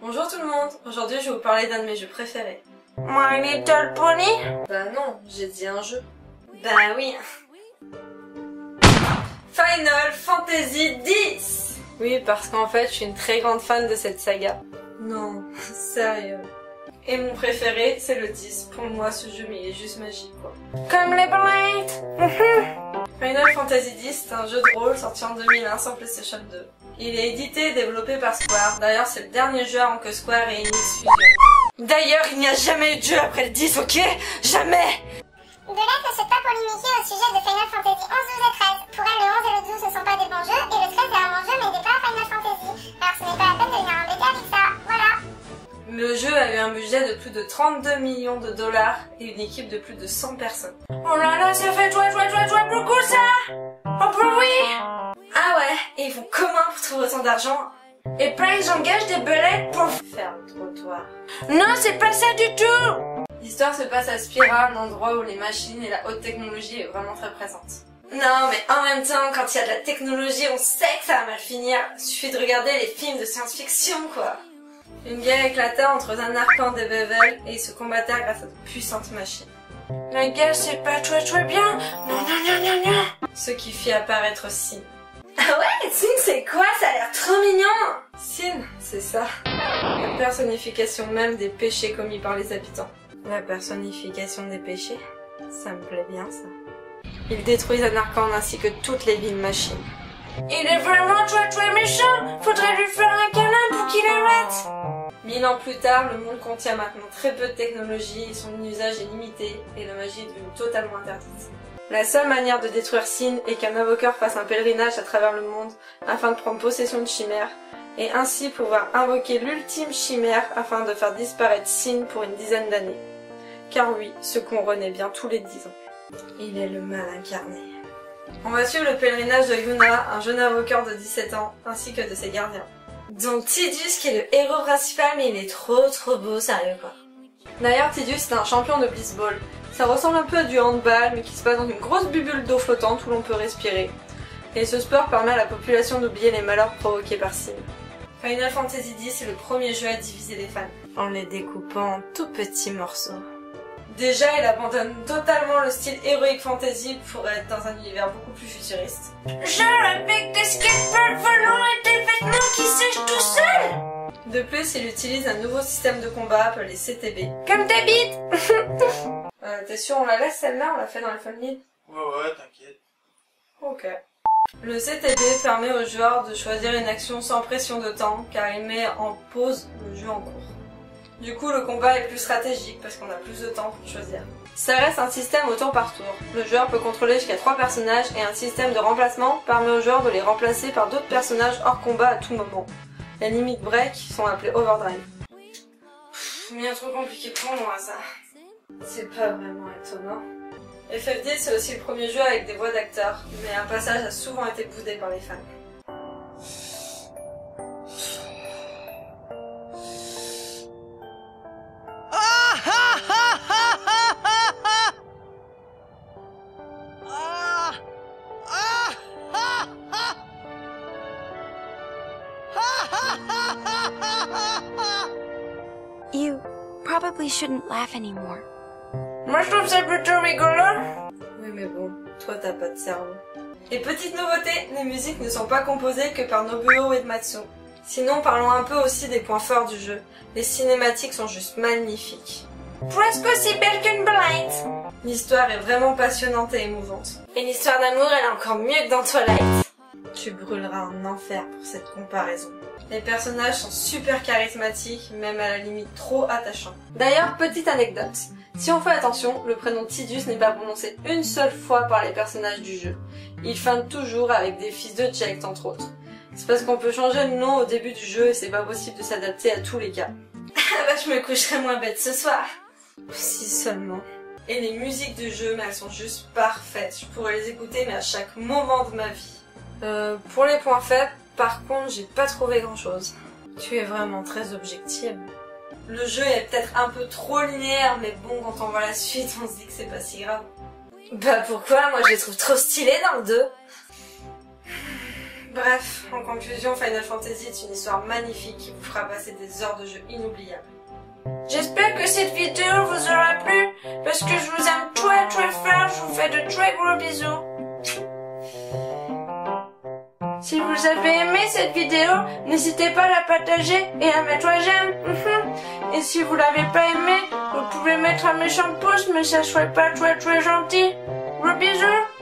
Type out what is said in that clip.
Bonjour tout le monde, aujourd'hui je vais vous parler d'un de mes jeux préférés. My Little Pony? Bah non, j'ai dit un jeu. Bah oui. Final Fantasy X. Oui, parce qu'en fait je suis une très grande fan de cette saga. Non, sérieux. Et mon préféré c'est le 10. Pour moi ce jeu mais il est juste magique quoi. Comme les Blades. Final Fantasy X, c'est un jeu de rôle sorti en 2001 sur PlayStation 2. Il est édité et développé par Square. D'ailleurs, c'est le dernier jeu avant que Square et Enix fusionnent. D'ailleurs, il n'y a jamais eu de jeu après le 10, ok? Jamais! De l'aide ne souhaite pas polémiquer au sujet de Final Fantasy 11, 12 et 13. Pour elle, le 11 et le 12 ne sont pas des bons jeux, et le 13 est un bon jeu, mais n'est pas un Final Fantasy. Alors ce n'est pas la peine de venir embêter avec ça, voilà. Le jeu a eu un budget de plus de 32 millions de dollars et une équipe de plus de 100 personnes. Oh là là, ça fait jouer beaucoup ça! Oh bah oui! Ah ouais, et ils font comment pour trouver autant d'argent? Et puis ils engagent des belettes pour faire le trottoir. Non, c'est pas ça du tout! L'histoire se passe à Spira, un endroit où les machines et la haute technologie est vraiment très présente. Non, mais en même temps, quand il y a de la technologie, on sait que ça va mal finir. Il suffit de regarder les films de science-fiction, quoi. Une guerre éclata entre Zanarkand et Bevel et ils se combattaient grâce à de puissantes machines. La guerre c'est pas très bien. Non. Ce qui fit apparaître Sin. Ah ouais, Sin c'est quoi? Ça a l'air trop mignon! Sin, c'est ça. La personnification même des péchés commis par les habitants. La personnification des péchés? Ça me plaît bien ça. Il détruit Zanarkand ainsi que toutes les villes machines. Il est vraiment très méchant. Faudrait lui faire un câlin pour qu'il arrête. 1000 ans plus tard, le monde contient maintenant très peu de technologie et son usage est limité et la magie est devenue totalement interdite. La seule manière de détruire Sin est qu'un invoqueur fasse un pèlerinage à travers le monde afin de prendre possession de chimères et ainsi pouvoir invoquer l'ultime chimère afin de faire disparaître Sin pour une dizaine d'années. Car oui, ce qu'on renaît bien tous les 10 ans. Il est le mal incarné. On va suivre le pèlerinage de Yuna, un jeune invoqueur de 17 ans, ainsi que de ses gardiens. Donc Tidus qui est le héros principal, mais il est trop beau, sérieux quoi. D'ailleurs Tidus c'est un champion de blitzball. Ça ressemble un peu à du handball, mais qui se passe dans une grosse bulle d'eau flottante où l'on peut respirer. Et ce sport permet à la population d'oublier les malheurs provoqués par Sin. Final Fantasy X est le premier jeu à diviser les fans, en les découpant en tout petits morceaux. Déjà, il abandonne totalement le style Heroic Fantasy pour être dans un univers beaucoup plus futuriste. Genre avec des skateboards volants et des vêtements qui sèchent tout seuls. De plus, il utilise un nouveau système de combat appelé CTB. Comme ta bite. T'es sûr on la laisse celle-là? On l'a fait dans le fun lead? Ouais, t'inquiète. Ok. Le CTB permet aux joueurs de choisir une action sans pression de temps car il met en pause le jeu en cours. Du coup, le combat est plus stratégique parce qu'on a plus de temps pour choisir. Ça reste un système au tour par tour. Le joueur peut contrôler jusqu'à 3 personnages et un système de remplacement permet aux joueurs de les remplacer par d'autres personnages hors combat à tout moment. Les limites break sont appelées overdrive. Bien trop compliqué pour moi ça. C'est pas vraiment étonnant. FF10 c'est aussi le premier jeu avec des voix d'acteurs, mais un passage a souvent été boudé par les fans. You probably shouldn't laugh anymore. Moi je trouve ça plutôt rigolo. Oui mais bon, toi t'as pas de cerveau. Et petite nouveauté, les musiques ne sont pas composées que par Nobuo Uematsu. Sinon parlons un peu aussi des points forts du jeu. Les cinématiques sont juste magnifiques. Presque aussi belle qu'une Blade. L'histoire est vraiment passionnante et émouvante. Et l'histoire d'amour elle est encore mieux que dans Twilight. Tu brûleras en enfer pour cette comparaison. Les personnages sont super charismatiques, même à la limite trop attachants. D'ailleurs, petite anecdote. Si on fait attention, le prénom Tidus n'est pas prononcé une seule fois par les personnages du jeu. Ils feinte toujours avec des fils de Ject entre autres. C'est parce qu'on peut changer le nom au début du jeu et c'est pas possible de s'adapter à tous les cas. Ah bah je me coucherai moins bête ce soir. Si seulement. Et les musiques du jeu, mais elles sont juste parfaites. Je pourrais les écouter mais à chaque moment de ma vie. Pour les points faibles, par contre, j'ai pas trouvé grand chose. Tu es vraiment très objective. Le jeu est peut-être un peu trop linéaire, mais bon, quand on voit la suite, on se dit que c'est pas si grave. Bah pourquoi? Moi je les trouve trop stylés dans le 2. Bref, en conclusion, Final Fantasy est une histoire magnifique qui vous fera passer des heures de jeu inoubliables. J'espère que cette vidéo vous aura plu, parce que je vous aime très très fort, je vous fais de très gros bisous. Si vous avez aimé cette vidéo, n'hésitez pas à la partager et à mettre un j'aime. Et si vous l'avez pas aimé, vous pouvez mettre un méchant pouce, mais ça serait pas très très gentil. Gros bisous.